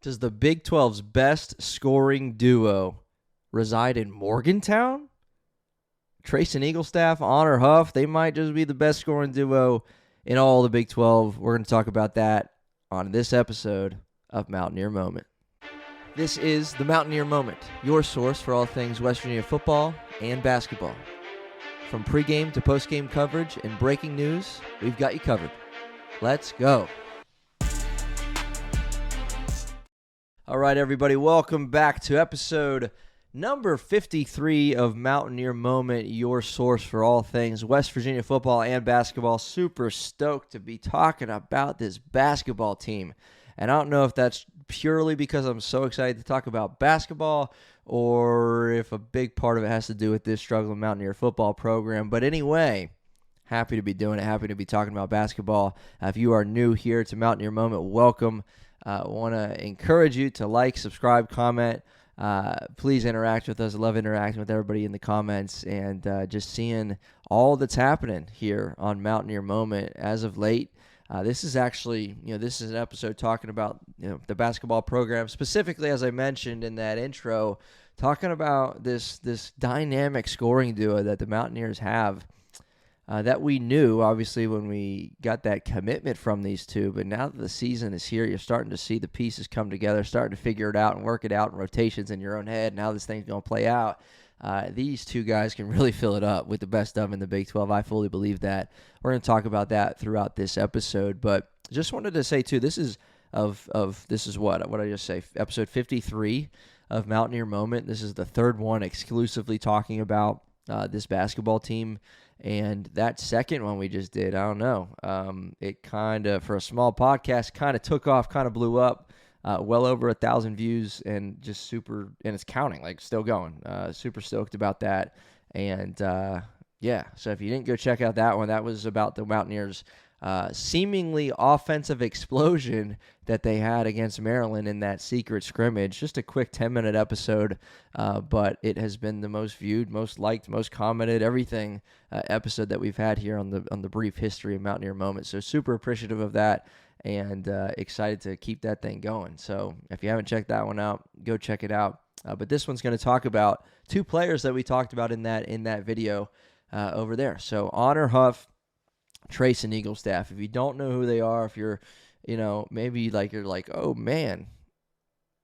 Does the Big 12's best scoring duo reside in Morgantown? Treysen Eaglestaff, Honor Huff, they might just be the best scoring duo in all the Big 12. We're going to talk about that on this episode of Mountaineer Moment. This is the Mountaineer Moment, your source for all things West Virginia football and basketball. From pregame to postgame coverage and breaking news, we've got you covered. Let's go. All right, everybody, welcome back to episode number 53 of Mountaineer Moment, your source for all things West Virginia football and basketball. Super stoked to be talking about this basketball team. And I don't know if that's purely because I'm so excited to talk about basketball or if a big part of it has to do with this struggling Mountaineer football program. But anyway, happy to be doing it. Happy to be talking about basketball. If you are new here to Mountaineer Moment, welcome. I want to encourage you to like, subscribe, comment. Please interact with us. I love interacting with everybody in the comments and just seeing all that's happening here on Mountaineer Moment as of late. This is actually, this is an episode talking about, the basketball program, specifically, as I mentioned in that intro, talking about this dynamic scoring duo that the Mountaineers have. That we knew, obviously, when we got that commitment from these two. But now that the season is here, you're starting to see the pieces come together, starting to figure it out and work it out in rotations in your own head. Now this thing's going to play out. These two guys can really fill it up with the best of them in the Big 12. I fully believe that. We're going to talk about that throughout this episode. But just wanted to say, too, this is what I just say, episode 53 of Mountaineer Moment. This is the third one exclusively talking about this basketball team. And that second one we just did, I don't know, it kind of, for a small podcast, kind of took off, kind of blew up, well over 1,000 views, and just super, and it's counting, like still going. Super stoked about that. And yeah, so if you didn't go check out that one, that was about the Mountaineers' seemingly offensive explosion that they had against Maryland in that secret scrimmage. Just a quick 10-minute episode, but it has been the most viewed, most liked, most commented, everything episode that we've had here on the brief history of Mountaineer Moment. So super appreciative of that and excited to keep that thing going. So if you haven't checked that one out, go check it out. But this one's going to talk about two players that we talked about in that video over there. So Honor Huff Treysen Eaglestaff. If you don't know who they are, if you're, maybe you're like, oh man,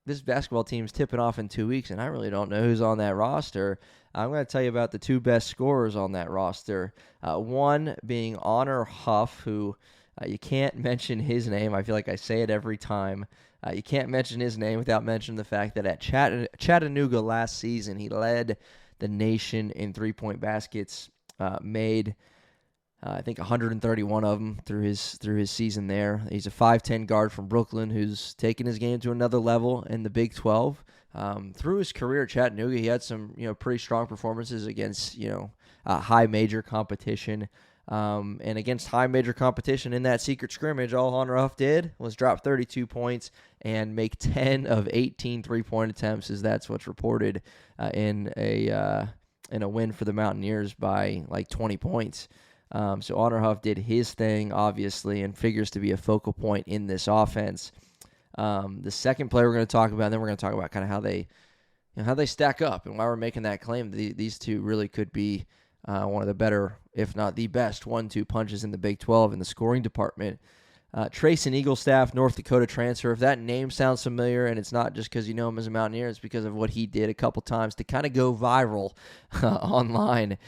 this basketball team's tipping off in 2 weeks, and I really don't know who's on that roster. I'm going to tell you about the two best scorers on that roster. One being Honor Huff, who you can't mention his name. I feel like I say it every time. You can't mention his name without mentioning the fact that at Chattanooga last season, he led the nation in three-point baskets, made I think 131 of them through his season there. He's a 5'10 guard from Brooklyn who's taken his game to another level in the Big 12. Through his career at Chattanooga, he had some pretty strong performances against high major competition. And against high major competition in that secret scrimmage, all Honor Huff did was drop 32 points and make 10 of 18 three-point attempts, as that's what's reported in a win for the Mountaineers by like 20 points. So Honor Huff did his thing, obviously, and figures to be a focal point in this offense. The second player we're going to talk about, and then we're going to talk about kind of how they stack up and why we're making that claim. These two really could be one of the better, if not the best, 1-2 punches in the Big 12 in the scoring department. Treysen Eaglestaff, North Dakota transfer. If that name sounds familiar, and it's not just because you know him as a Mountaineer, it's because of what he did a couple times to kind of go viral online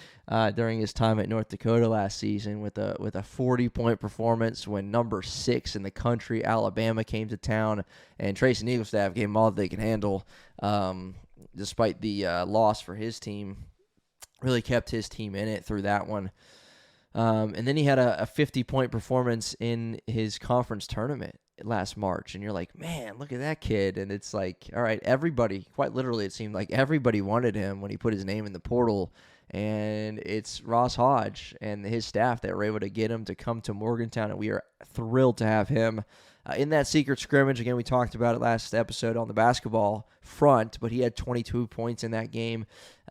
during his time at North Dakota last season with a 40-point performance when number 6 in the country, Alabama, came to town, and Treysen Eaglestaff gave them all they can handle, despite the loss for his team. Really kept his team in it through that one. And then he had a 50-point performance in his conference tournament last March. And you're like, man, look at that kid. And it's like, all right, everybody, quite literally, it seemed like everybody wanted him when he put his name in the portal. And it's Ross Hodge and his staff that were able to get him to come to Morgantown. And we are thrilled to have him in that secret scrimmage. Again, we talked about it last episode on the basketball front, but he had 22 points in that game.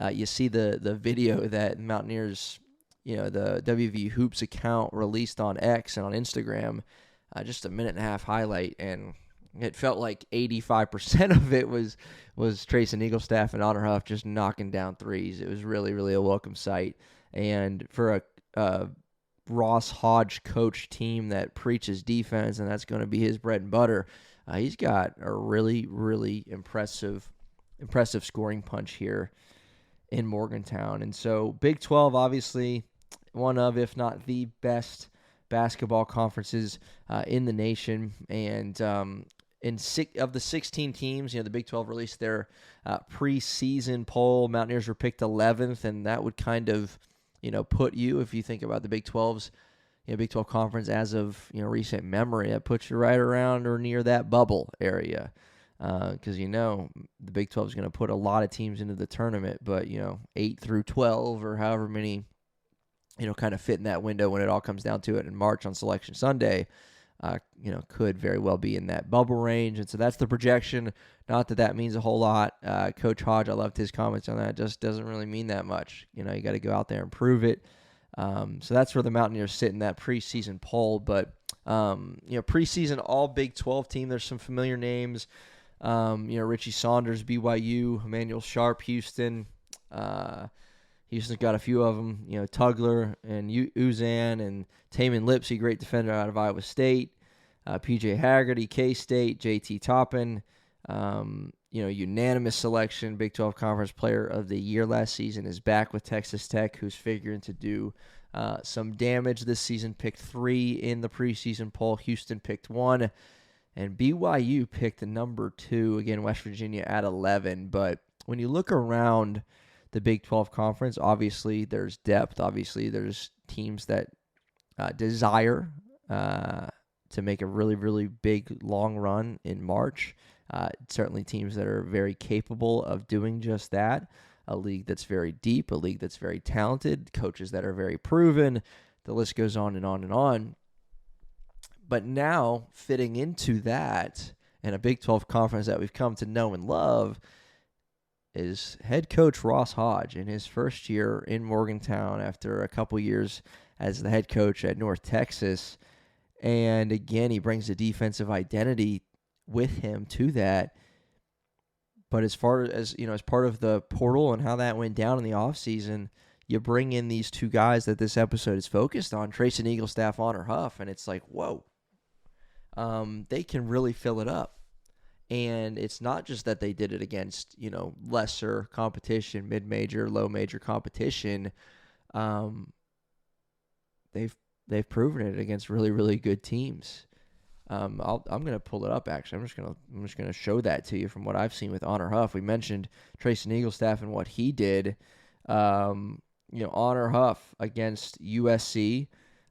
You see the video that Mountaineers, the WVU Hoops account released on X and on Instagram, just a minute and a half highlight, and it felt like 85% of it was Treysen Eaglestaff and Honor Huff just knocking down threes. It was really, really a welcome sight. And for a Ross Hodge coach team that preaches defense, and that's going to be his bread and butter, he's got a really, really impressive scoring punch here in Morgantown. And so Big 12, obviously, one of, if not the best basketball conferences in the nation. And of the 16 teams, the Big 12 released their preseason poll. Mountaineers were picked 11th, and that would kind of, put you, if you think about the Big 12's, Big 12 conference as of, recent memory, that puts you right around or near that bubble area. Because, the Big 12 is going to put a lot of teams into the tournament, but, 8 through 12 or however many, kind of fit in that window when it all comes down to it in March on Selection Sunday, could very well be in that bubble range. And so that's the projection. Not that that means a whole lot. Coach Hodge, I loved his comments on that. Just doesn't really mean that much. You got to go out there and prove it. So that's where the Mountaineers sit in that preseason poll. But, preseason all Big 12 team, there's some familiar names. Richie Saunders, BYU, Emmanuel Sharp, Houston. Houston's got a few of them, Tugler and Uzan and Taman Lipsey, great defender out of Iowa State. PJ Haggerty, K-State, JT Toppin, unanimous selection, Big 12 Conference Player of the Year last season, is back with Texas Tech, who's figuring to do some damage this season. Picked 3 in the preseason poll. Houston picked 1. And BYU picked the number 2, again, West Virginia at 11. But when you look around the Big 12 Conference, obviously there's depth. Obviously there's teams that desire to make a really, really big, long run in March. Certainly teams that are very capable of doing just that. A league that's very deep, a league that's very talented, coaches that are very proven. The list goes on and on and on. But now, fitting into that, and a Big 12 conference that we've come to know and love, is head coach Ross Hodge in his first year in Morgantown after a couple years as the head coach at North Texas. And again, he brings a defensive identity with him to that. But as far as, as part of the portal and how that went down in the offseason, you bring in these 2 guys that this episode is focused on, Treysen Eaglestaff, Honor Huff, and it's like, whoa. They can really fill it up. And it's not just that they did it against, lesser competition, mid-major, low-major competition. They've proven it against really, really good teams. I'm going to pull it up, actually. I'm just gonna show that to you from what I've seen with Honor Huff. We mentioned Treysen Eaglestaff and what he did. Honor Huff against USC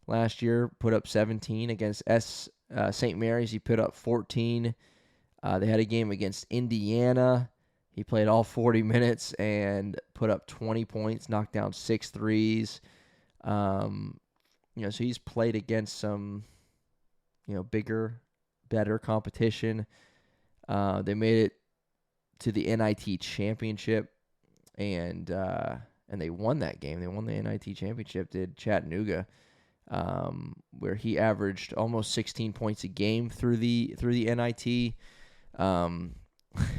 last year put up 17. Against St. Mary's, he put up 14. They had a game against Indiana. He played all 40 minutes and put up 20 points, knocked down 6 threes. So he's played against some, bigger, better competition. They made it to the NIT championship, and they won that game. They won the NIT championship, did Chattanooga, where he averaged almost 16 points a game through the NIT.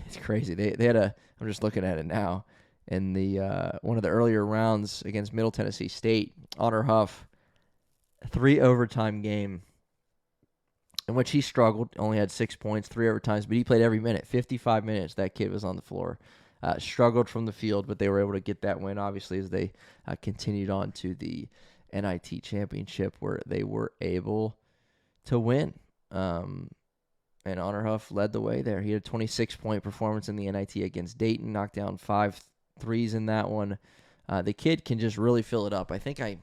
It's crazy. They had I'm just looking at it now, in the one of the earlier rounds against Middle Tennessee State, Honor Huff, 3 overtime game in which he struggled, only had 6 points, 3 overtimes, but he played every minute, 55 minutes. That kid was on the floor. Struggled from the field, but they were able to get that win, obviously, as they continued on to the NIT championship, where they were able to win. And Honor Huff led the way there. He had a 26-point performance in the NIT against Dayton, knocked down 5 threes in that one. The kid can just really fill it up. I think, and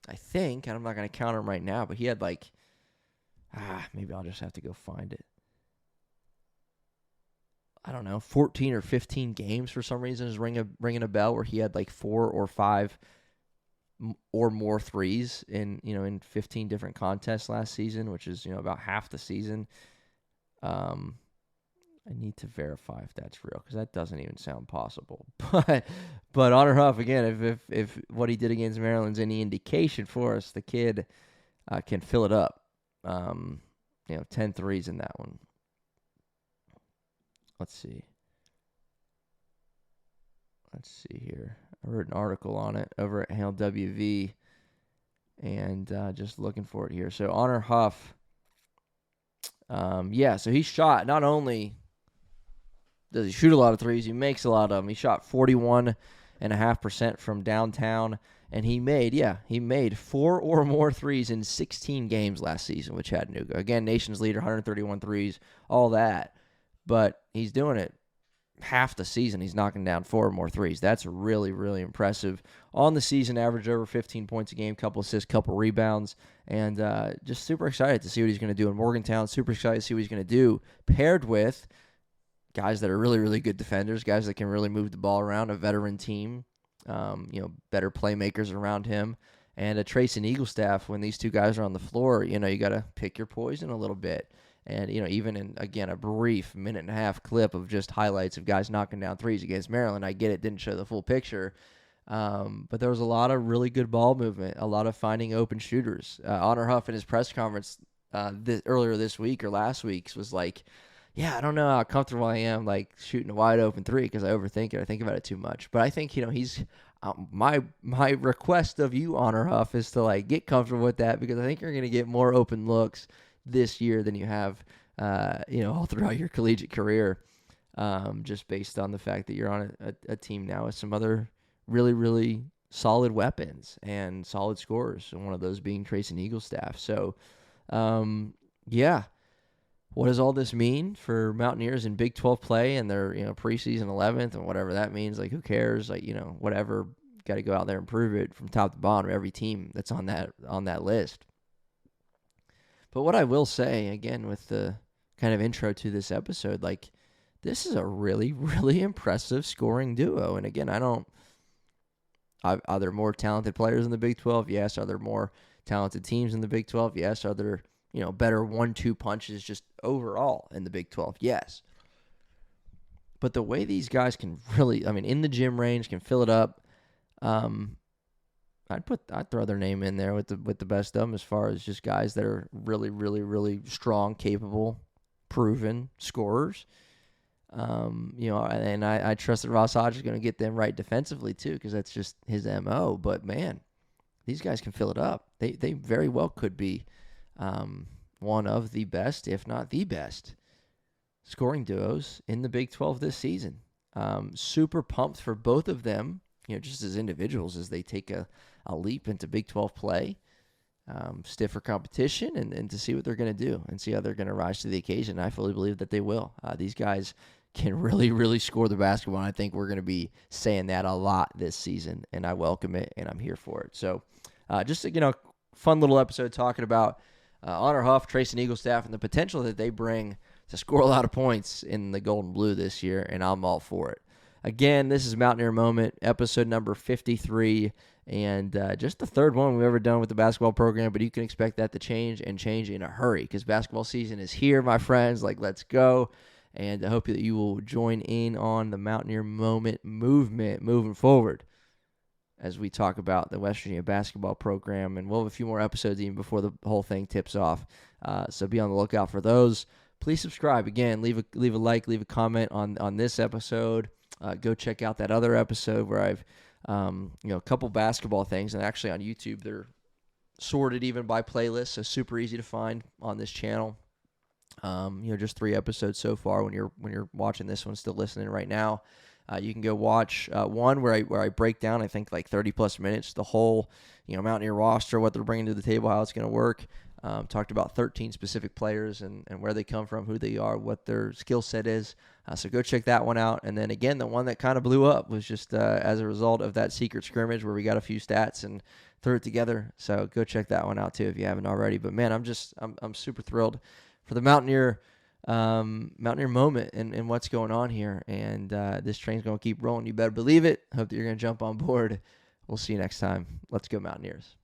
I'm not going to count him right now, but he had maybe I'll just have to go find it. I don't know, 14 or 15 games for some reason is ringing a bell, where he had 4 or 5 or more threes in 15 different contests last season, which is about half the season. I need to verify if that's real, because that doesn't even sound possible. But Honor Huff, again, if what he did against Maryland's any indication for us, the kid can fill it up. 10 threes in that one. Let's see here. I wrote an article on it over at Hail WV, and just looking for it here. So Honor Huff, so he shot, not only does he shoot a lot of threes, he makes a lot of them. He shot 41.5% from downtown, and he made 4 or more threes in 16 games last season with Chattanooga. Again, nation's leader, 131 threes, all that. But he's doing it half the season. He's knocking down 4 or more threes. That's really, really impressive. On the season, averaged over 15 points a game, couple assists, couple rebounds, and just super excited to see what he's going to do in Morgantown. Super excited to see what he's going to do paired with guys that are really, really good defenders, guys that can really move the ball around, a veteran team, better playmakers around him, and a Treysen Eaglestaff. When these two guys are on the floor, you got to pick your poison a little bit. And, even in, again, a brief minute-and-a-half clip of just highlights of guys knocking down threes against Maryland, I get it, didn't show the full picture. But there was a lot of really good ball movement, a lot of finding open shooters. Honor Huff in his press conference earlier this week or last week was like, I don't know how comfortable I am like shooting a wide open three because I overthink it. I think about it too much. But I think, he's my request of you, Honor Huff, is to like get comfortable with that, because I think you're going to get more open looks this year than you have, all throughout your collegiate career, just based on the fact that you're on a team now with some other really, really solid weapons and solid scorers, and one of those being Treysen Eaglestaff. So, what does all this mean for Mountaineers in Big 12 play and their, preseason 11th and whatever that means? Like, who cares? Like, whatever, got to go out there and prove it from top to bottom, every team that's on that list. But what I will say, again, with the kind of intro to this episode, like, this is a really, really impressive scoring duo. And again, are there more talented players in the Big 12? Yes. Are there more talented teams in the Big 12? Yes. Are there, better 1-2 punches just overall in the Big 12? Yes. But the way these guys can really, in the gym range, can fill it up, I'd throw their name in there with the best of them, as far as just guys that are really, really, really strong, capable, proven scorers. And I trust that Ross Hodge is going to get them right defensively too, because that's just his MO. But man, these guys can fill it up. They very well could be one of the best, if not the best, scoring duos in the Big 12 this season. Super pumped for both of them, just as individuals, as they take a leap into Big 12 play, stiffer competition, and to see what they're going to do and see how they're going to rise to the occasion. I fully believe that they will. These guys can really, really score the basketball, and I think we're going to be saying that a lot this season, and I welcome it, and I'm here for it. So just a fun little episode talking about Honor Huff, Treysen Eaglestaff, and the potential that they bring to score a lot of points in the Gold and Blue this year, and I'm all for it. Again, this is Mountaineer Moment, episode number 53, and just the third one we've ever done with the basketball program, but you can expect that to change in a hurry, because basketball season is here, my friends. Like, let's go, and I hope that you will join in on the Mountaineer Moment movement moving forward as we talk about the West Virginia basketball program, and we'll have a few more episodes even before the whole thing tips off, so be on the lookout for those. Please subscribe. Again, leave a like, leave a comment on this episode. Go check out that other episode where I've, a couple basketball things, and actually on YouTube they're sorted even by playlist, so super easy to find on this channel. Just 3 episodes so far. When you're watching this one, still listening right now, you can go watch one where I break down, I think, like 30 plus minutes, the whole Mountaineer roster, what they're bringing to the table, how it's going to work. Talked about 13 specific players and where they come from, who they are, what their skill set is. So go check that one out. And then again, the one that kind of blew up was just as a result of that secret scrimmage where we got a few stats and threw it together. So go check that one out too if you haven't already. But man, I'm super thrilled for the Mountaineer moment and what's going on here. And this train's going to keep rolling. You better believe it. Hope that you're going to jump on board. We'll see you next time. Let's go Mountaineers.